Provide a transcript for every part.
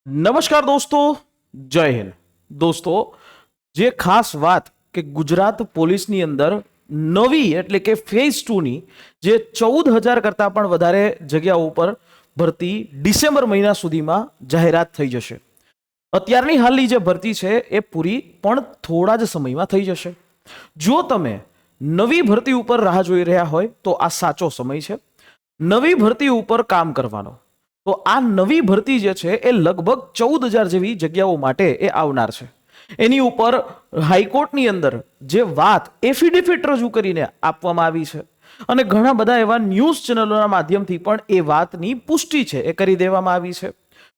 નમસ્કાર દોસ્તો, જય હિન્દ. દોસ્તો, જે ખાસ વાત કે ગુજરાત પોલીસની અંદર નવી એટલે કે ફેઝ 2 ની જે 14,000 કરતાં પણ વધારે જગ્યાઓ ઉપર ભરતી ડિસેમ્બર મહિના સુધીમાં જાહેરાત થઈ જશે. અત્યારની હાલની જે ભરતી છે એ પૂરી પણ થોડા જ સમયમાં થઈ જશે. જો તમે નવી ભરતી ઉપર રાહ જોઈ રહ્યા હોય તો આ સાચો સમય છે નવી ભરતી ઉપર કામ કરવાનો. તો આ નવી ભરતી જે છે એ લગભગ 14,000 જેવી જગ્યાઓ માટે એ આવનાર છે. એની ઉપર હાઈકોર્ટની અંદર જે વાત એફિડેવિટ રજૂ કરીને આપવામાં આવી છે અને ઘણા બધા એવા ન્યૂઝ ચેનલોના માધ્યમથી પણ એ વાતની પુષ્ટિ છે એ કરી દેવામાં આવી છે.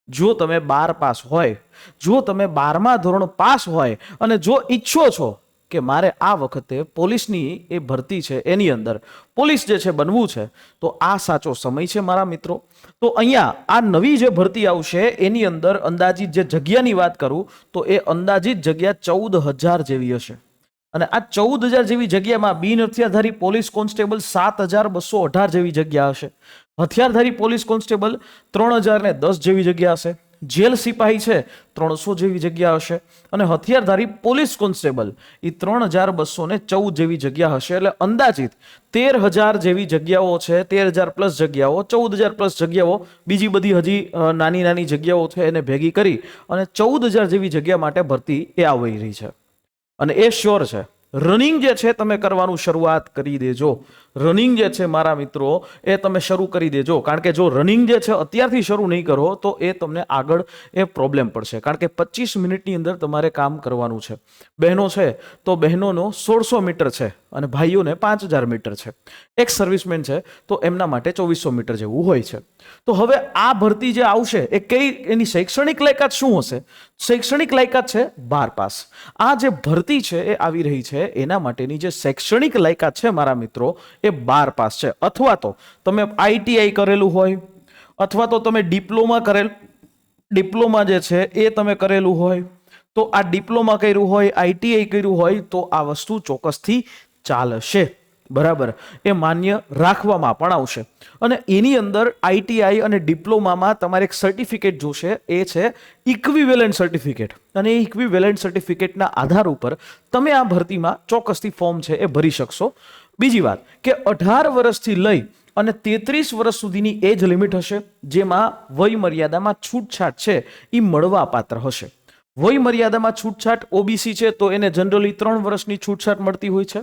જો તમે 12 પાસ હોય, જો તમે 12મા ધોરણ પાસ હોય અને જો ઈચ્છો છો કે મારે આ વખતે પોલીસની એ ભરતી છે એની અંદર પોલીસ જે છે બનવું છે, તો આ સાચો સમય છે મારા મિત્રો. તો અહીંયા આ નવી જે ભરતી આવશે એની અંદર અંદાજિત જે જગ્યાની વાત કરું તો એ અંદાજિત જગ્યા 14,000 જેવી હશે. અને આ 14,000 જેવી જગ્યામાં બિન હથિયારધારી પોલીસ કોન્સ્ટેબલ 7,218 જેવી જગ્યા હશે. હથિયારધારી પોલીસ કોન્સ્ટેબલ 3,010 જેવી જગ્યા હશે. જેલ સિપાહી છે 300 જેવી જગ્યા હશે. અને હથિયારધારી પોલીસ કોન્સ્ટેબલ એ 3,214 જેવી જગ્યા હશે. એટલે અંદાજિત 13,000 જેવી જગ્યાઓ છે. 13,000 પ્લસ જગ્યાઓ, 14,000 પ્લસ જગ્યાઓ, બીજી બધી હજી નાની નાની જગ્યાઓ છે એને ભેગી કરી અને 14,000 જેવી જગ્યા માટે ભરતી એ આવી રહી છે. અને એ શ્યોર છે રનિંગ જે છે તમે કરવાનું શરૂઆત કરી દેજો. રનિંગ જે છે મારા મિત્રો એ તમે શરૂ કરી દેજો. કારણ કે જો રનિંગ જે છે અત્યારથી શરૂ નહીં કરો તો એ તમને આગળ એ પ્રોબ્લેમ પડશે. કારણ કે 25 મિનિટની અંદર તમારે કામ કરવાનું છે. બહેનો છે તો બહેનોનો 1,600 મીટર છે અને ભાઈઓને 5,000 મીટર છે. એક સર્વિસમેન છે તો એમના માટે 2,400 મીટર જેવું હોય છે. તો હવે આ ભરતી જે આવશે એ કઈ એની શૈક્ષણિક લાયકાત શું હશે? શૈક્ષણિક લાયકાત છે 12 પાસ. આ જે ભરતી છે એ આવી રહી છે એના માટેની જે શૈક્ષણિક લાયકાત છે મારા મિત્રો એ 12 પાસ છે. અથવા તો તમે ITI કરેલું હોય અથવા તો તમે ડિપ્લોમા જે છે એ તમે કરેલું હોય તો આ ડિપ્લોમા કર્યું હોય, ITI કર્યું હોય તો આ વસ્તુ ચોક્કસથી ચાલશે. બરાબર, એ માન્ય રાખવામાં પણ આવશે. અને એની અંદર ITI અને ડિપ્લોમામાં તમારે એક સર્ટિફિકેટ જોશે, એ છે ઇક્વિવેલન્ટ સર્ટિફિકેટ. અને એ ઇક્વિવેલન્ટ સર્ટિફિકેટના આધાર ઉપર તમે આ ભરતીમાં ચોક્કસથી ફોર્મ છે એ ભરી શકશો. બીજી વાત કે 18 વર્ષથી લઈ અને 33 વર્ષ સુધીની એજ લિમિટ હશે, જેમાં વય મર્યાદામાં છૂટછાટ છે એ મળવા પાત્ર હશે. વય મર્યાદામાં છૂટછાટ OBC છે તો એને જનરલી 3 વર્ષની છૂટછાટ મળતી હોય છે.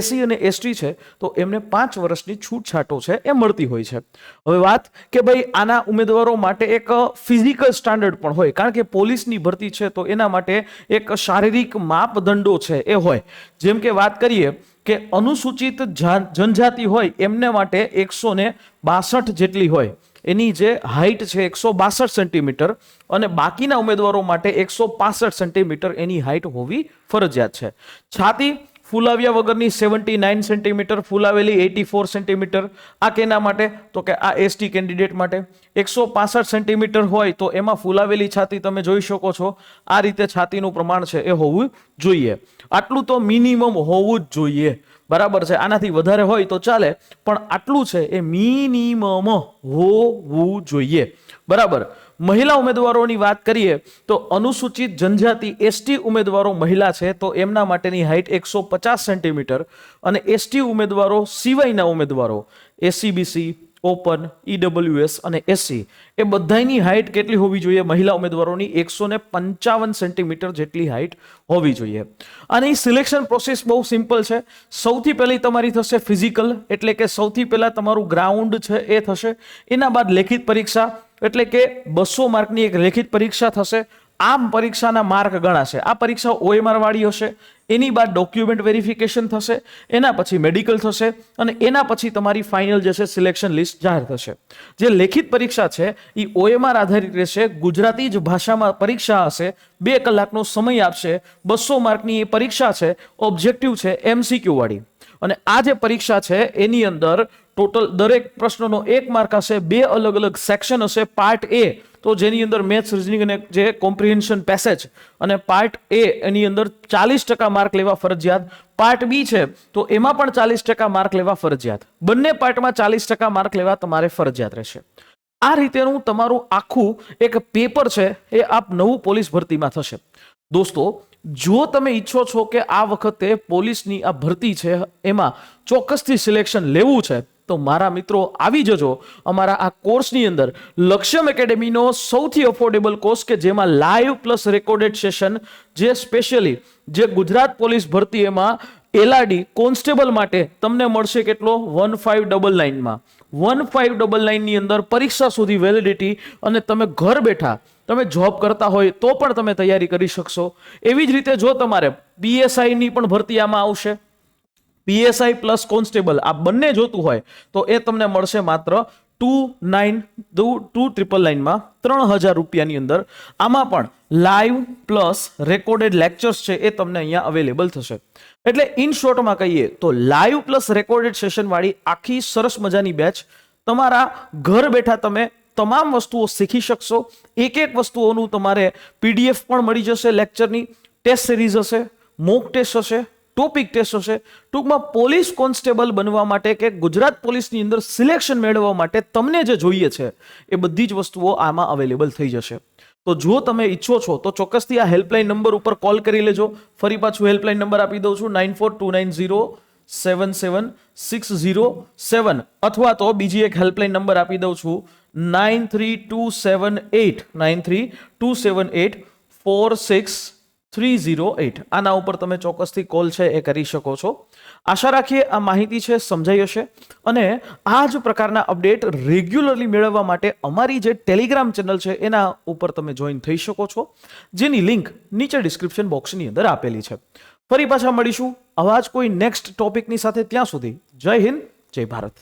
SC અને ST છે તો એમને 5 વર્ષની છૂટછાટો છે એ મળતી હોય છે. હવે વાત કે ભાઈ આના ઉમેદવારો માટે એક ફિઝિકલ સ્ટાન્ડર્ડ પણ હોય, કારણ કે પોલીસની ભરતી છે તો એના માટે એક શારીરિક માપદંડો છે એ હોય. જેમ કે વાત કરીએ કે અનુસૂચિત જનજાતિ હોય એમને માટે 162 જેટલી હોય, એની જે હાઈટ છે 162 સેન્ટીમીટર, અને બાકીના ઉમેદવારો માટે 165 સેન્ટીમીટર એની હાઈટ હોવી ફરજિયાત છે. છાતી ફૂલાવ્યા વગરની 79 સેન્ટીમીટર, ફૂલાવેલી 84 સેન્ટીમીટર. આ કેના માટે? તો કે આ ST કેન્ડિડેટ માટે. 165 સેન્ટીમીટર હોય તો એમાં ફૂલાવેલી છાતી તમે જોઈ શકો છો. આ રીતે છાતીનું પ્રમાણ છે એ હોવું જોઈએ. આટલું તો મિનિમમ હોવું જ જોઈએ. બરાબર છે, આનાથી વધારે હોય તો ચાલે, પણ આટલું છે એ મિનિમમ હોવું જોઈએ. બરાબર. મહિલા ઉમેદવારોની વાત કરીએ તો અનુસૂચિત જનજાતિ ST ઉમેદવારો મહિલા છે તો એમના માટેની હાઈટ 150 સેન્ટીમીટર, અને ST ઉમેદવારો સિવાયના ઉમેદવારો SCBC, ઓપન, EWS અને SC એ બધાની હાઈટ કેટલી હોવી જોઈએ? મહિલા ઉમેદવારોની 155 સેન્ટીમીટર જેટલી હાઈટ હોવી જોઈએ. આની સિલેક્શન પ્રોસેસ બહુ સિમ્પલ છે. સૌથી પહેલી તમારી થશે ફિઝિકલ, એટલે કે સૌથી પહેલા તમારું ગ્રાઉન્ડ છે એ થશે. એના બાદ લેખિત પરીક્ષા, એટલે કે 200 માર્કની એક લેખિત પરીક્ષા થશે. આ પરીક્ષાના માર્ક ગણાશે. આ પરીક્ષા OMR વાળી હશે. એની બાદ ડોક્યુમેન્ટ વેરિફિકેશન થશે, એના પછી મેડિકલ થશે, અને એના પછી તમારી ફાઇનલ જે છે સિલેક્શન લિસ્ટ જાહેર થશે. જે લેખિત પરીક્ષા છે એ OMR આધારિત રહેશે. ગુજરાતી જ ભાષામાં પરીક્ષા હશે. 2 કલાકનો સમય આપશે. 200 માર્કની એ પરીક્ષા છે. ઓબ્જેક્ટિવ છે MCQ વાળી. અને આ જે પરીક્ષા છે એની અંદર ટોટલ દરેક પ્રશ્નનો 1 માર્ક હશે. 2 અલગ અલગ સેક્શન હશે. પાર્ટ A તો જેની અંદર મેથ્સ, રીઝનિંગ અને જે કોમ્પ્રિહેન્શન પેસેજ, અને પાર્ટ A એની અંદર 40% માર્ક લેવા ફરજિયાત. પાર્ટ B છે તો એમાં પણ 40% માર્ક લેવા ફરજિયાત. બંને પાર્ટમાં 40% માર્ક લેવા તમારે ફરજિયાત રહેશે. આ રીતેનું તમારું આખું એક પેપર છે એ આપ નવું પોલીસ ભરતીમાં થશે. દોસ્તો, જો તમે ઈચ્છો છો કે આ વખતે પોલીસની આ ભરતી છે એમાં ચોક્કસથી સિલેક્શન લેવું છે, તો મારા મિત્રો આવી જજો અમારા આ કોર્સની અંદર. લક્ષ્યમ એકેડેમીનો સૌથી અફોર્ડેબલ કોર્સ કે જેમાં લાઈવ પ્લસ રેકોર્ડેડ સેશન, જે સ્પેશિયલી જે ગુજરાત પોલીસ ભરતી એમાં એલઆરડી કોન્સ્ટેબલ માટે તમને મળશે કેટલો 1599માં. 1599 ની અંદર પરીક્ષા સુધી વેલિડિટી, અને તમે ઘર બેઠા તમે જોબ કરતા હોય તો પણ તમે તૈયારી કરી શકશો. એવી જ રીતે જો તમારે પીએસઆઈ ની પણ ભરતી આમાં આવશે, પીએસઆઈ પ્લસ કોન્સ્ટેબલ આ બંને જોતું હોય તો એ તમને મળશે માત્ર 2999માં 3000 રૂપિયાની અંદર. આમાં પણ લાઈવ પ્લસ રેકોર્ડેડ લેક્ચર્સ છે એ તમને અહીંયા અવેલેબલ થશે. એટલે ઇન શોર્ટમાં કહીએ તો લાઈવ પ્લસ રેકોર્ડેડ સેશન વાળી આખી સરસ મજાની બેચ તમારા ઘર બેઠા તમે તમામ વસ્તુઓ શીખી શકશો. એક એક વસ્તુઓનું તમારે પીડીએફ પણ મળી જશે, લેક્ચરની ટેસ્ટ સિરીઝ હશે, મોક ટેસ્ટ હશે, ટોપિક ટેસ્ટ હશે. ટૂંકમાં પોલીસ કોન્સ્ટેબલ બનવા માટે કે ગુજરાત પોલીસની અંદર સિલેક્શન મેળવવા માટે તમને જે જોઈએ છે એ બધી જ વસ્તુઓ આમાં અવેલેબલ થઈ જશે. તો જો તમે ઈચ્છો છો તો ચોક્કસથી આ હેલ્પલાઇન નંબર ઉપર કોલ કરી લેજો. ફરી પાછું હેલ્પલાઇન નંબર આપી દઉં છું 9429077607, અથવા તો બીજી એક હેલ્પલાઇન નંબર આપી દઉં છું 9327846308. આના ઉપર તમે ચોક્કસથી કોલ છે એ કરી શકો છો. આશા રાખીએ આ માહિતી છે સમજાઈ હશે, અને આ જ પ્રકારના અપડેટ રેગ્યુલરલી મેળવવા માટે અમારી જે ટેલિગ્રામ ચેનલ છે એના ઉપર તમે જોઈન થઈ શકો છો, જેની લિંક નીચે ડિસ્ક્રિપ્શન બોક્સની અંદર આપેલી છે. ફરી પાછા મળીશું આવા જ કોઈ નેક્સ્ટ ટોપિકની સાથે. ત્યાં સુધી જય હિન્દ, જય ભારત.